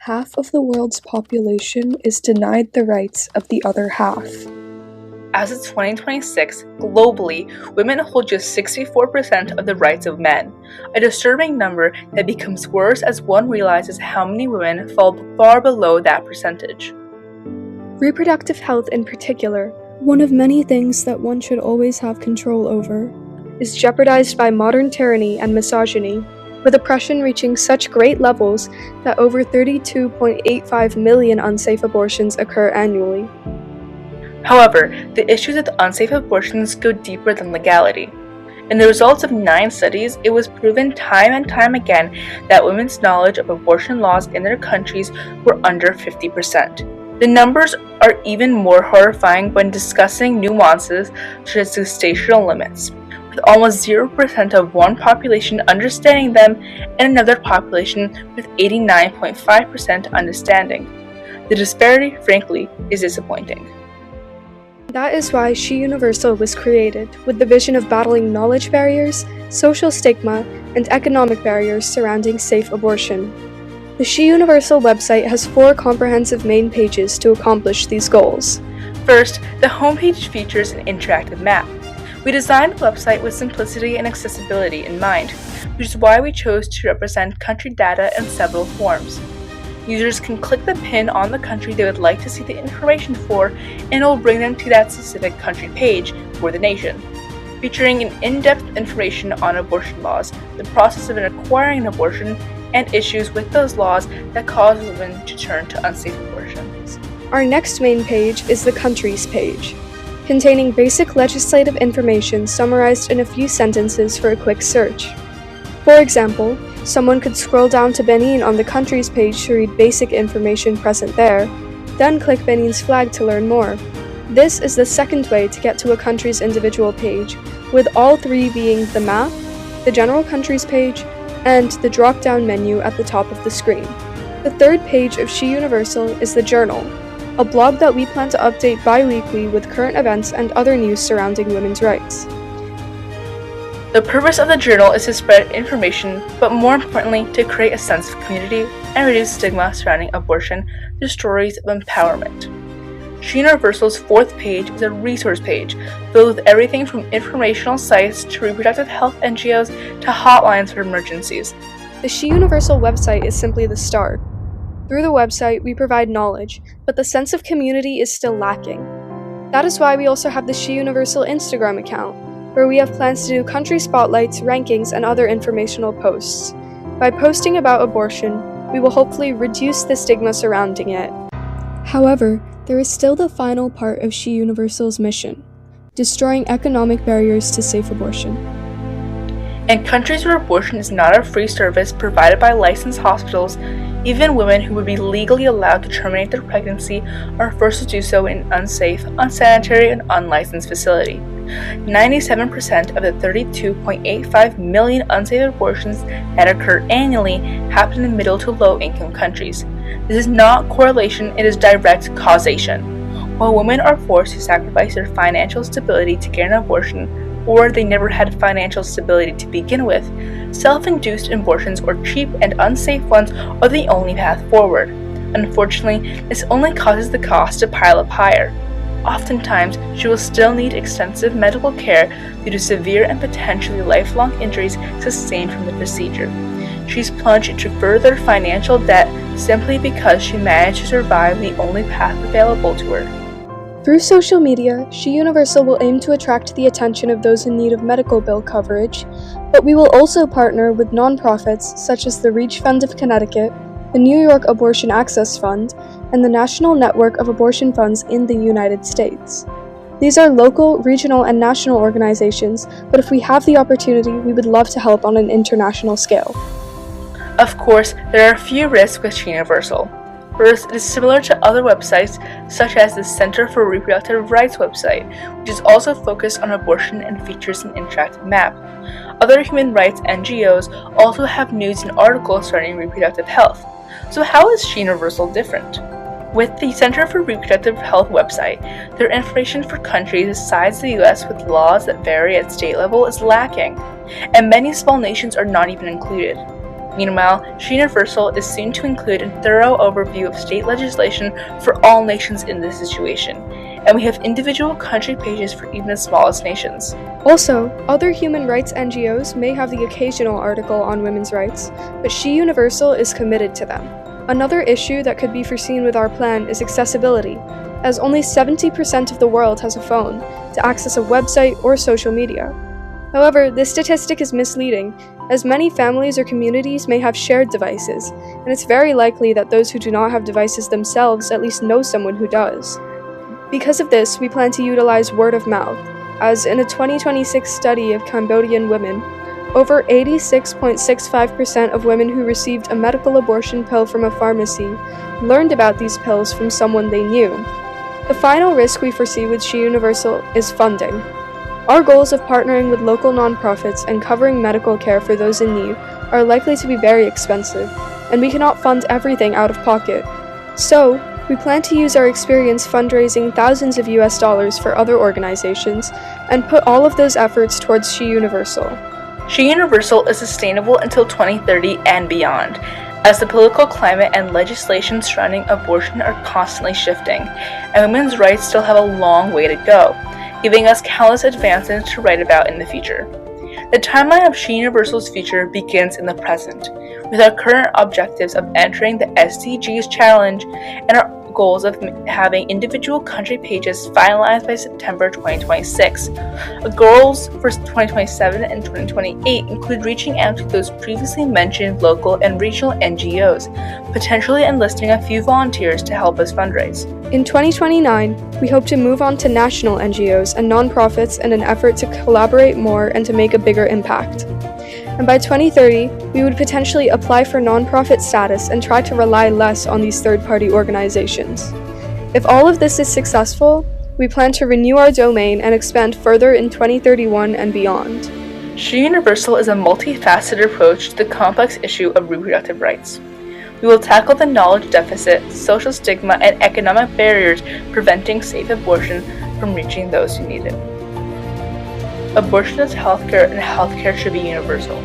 Half of the world's population is denied the rights of the other half. As of 2026, globally, women hold just 64% of the rights of men, a disturbing number that becomes worse as one realizes how many women fall far below that percentage. Reproductive health in particular, one of many things that one should always have control over, is jeopardized by modern tyranny and misogyny, with oppression reaching such great levels that over 32.85 million unsafe abortions occur annually. However, the issues with unsafe abortions go deeper than legality. In the results of 9 studies, it was proven time and time again that women's knowledge of abortion laws in their countries were under 50%. The numbers are even more horrifying when discussing nuances such as gestational limits, with almost 0% of one population understanding them and another population with 89.5% understanding. The disparity, frankly, is disappointing. That is why SheUniversal was created, with the vision of battling knowledge barriers, social stigma, and economic barriers surrounding safe abortion. The SheUniversal website has 4 comprehensive main pages to accomplish these goals. First, the homepage features an interactive map. We designed the website with simplicity and accessibility in mind, which is why we chose to represent country data in several forms. Users can click the pin on the country they would like to see the information for, and it will bring them to that specific country page for the nation, featuring an in-depth information on abortion laws, the process of acquiring an abortion, and issues with those laws that cause women to turn to unsafe abortions. Our next main page is the countries page, containing basic legislative information summarized in a few sentences for a quick search. For example, someone could scroll down to Benin on the countries page to read basic information present there, then click Benin's flag to learn more. This is the second way to get to a country's individual page, with all 3 being the map, the general countries page, and the drop-down menu at the top of the screen. The third page of SheUniversal is the journal, a blog that we plan to update bi-weekly with current events and other news surrounding women's rights. The purpose of the journal is to spread information, but more importantly, to create a sense of community and reduce stigma surrounding abortion through stories of empowerment. SheUniversal's 4th page is a resource page filled with everything from informational sites to reproductive health NGOs to hotlines for emergencies. The SheUniversal website is simply the start. Through the website, we provide knowledge, but the sense of community is still lacking. That is why we also have the SheUniversal Instagram account, where we have plans to do country spotlights, rankings, and other informational posts. By posting about abortion, we will hopefully reduce the stigma surrounding it. However, there is still the final part of SheUniversal's mission, destroying economic barriers to safe abortion. In countries where abortion is not a free service provided by licensed hospitals, even women who would be legally allowed to terminate their pregnancy are forced to do so in an unsafe, unsanitary, and unlicensed facility. 97% of the 32.85 million unsafe abortions that occur annually happen in middle to low income countries. This is not correlation, it is direct causation. While women are forced to sacrifice their financial stability to get an abortion, or they never had financial stability to begin with, self-induced abortions or cheap and unsafe ones are the only path forward. Unfortunately, this only causes the cost to pile up higher. Oftentimes, she will still need extensive medical care due to severe and potentially lifelong injuries sustained from the procedure. She's plunged into further financial debt simply because she managed to survive the only path available to her. Through social media, SheUniversal will aim to attract the attention of those in need of medical bill coverage, but we will also partner with nonprofits such as the Reach Fund of Connecticut, the New York Abortion Access Fund, and the National Network of Abortion Funds in the United States. These are local, regional, and national organizations, but if we have the opportunity, we would love to help on an international scale. Of course, there are a few risks with SheUniversal. First, it is similar to other websites, such as the Center for Reproductive Rights website, which is also focused on abortion and features an interactive map. Other human rights NGOs also have news and articles surrounding reproductive health. So how is SheUniversal different? With the Center for Reproductive Health website, their information for countries besides the US with laws that vary at state level is lacking, and many small nations are not even included. Meanwhile, SheUniversal is soon to include a thorough overview of state legislation for all nations in this situation, and we have individual country pages for even the smallest nations. Also, other human rights NGOs may have the occasional article on women's rights, but SheUniversal is committed to them. Another issue that could be foreseen with our plan is accessibility, as only 70% of the world has a phone to access a website or social media. However, this statistic is misleading, as many families or communities may have shared devices, and it's very likely that those who do not have devices themselves at least know someone who does. Because of this, we plan to utilize word of mouth, as in a 2026 study of Cambodian women, over 86.65% of women who received a medical abortion pill from a pharmacy learned about these pills from someone they knew. The final risk we foresee with SheUniversal is funding. Our goals of partnering with local nonprofits and covering medical care for those in need are likely to be very expensive, and we cannot fund everything out of pocket. So, we plan to use our experience fundraising thousands of US dollars for other organizations and put all of those efforts towards SheUniversal. SheUniversal is sustainable until 2030 and beyond, as the political climate and legislation surrounding abortion are constantly shifting, and women's rights still have a long way to go, giving us countless advances to write about in the future. The timeline of SheUniversal's future begins in the present, with our current objectives of entering the SDGs challenge and our goals of having individual country pages finalized by September 2026. Our goals for 2027 and 2028 include reaching out to those previously mentioned local and regional NGOs, potentially enlisting a few volunteers to help us fundraise. In 2029, we hope to move on to national NGOs and nonprofits in an effort to collaborate more and to make a bigger impact. And by 2030, we would potentially apply for nonprofit status and try to rely less on these third-party organizations. If all of this is successful, we plan to renew our domain and expand further in 2031 and beyond. SheUniversal is a multifaceted approach to the complex issue of reproductive rights. We will tackle the knowledge deficit, social stigma, and economic barriers preventing safe abortion from reaching those who need it. Abortion is healthcare, and healthcare should be universal.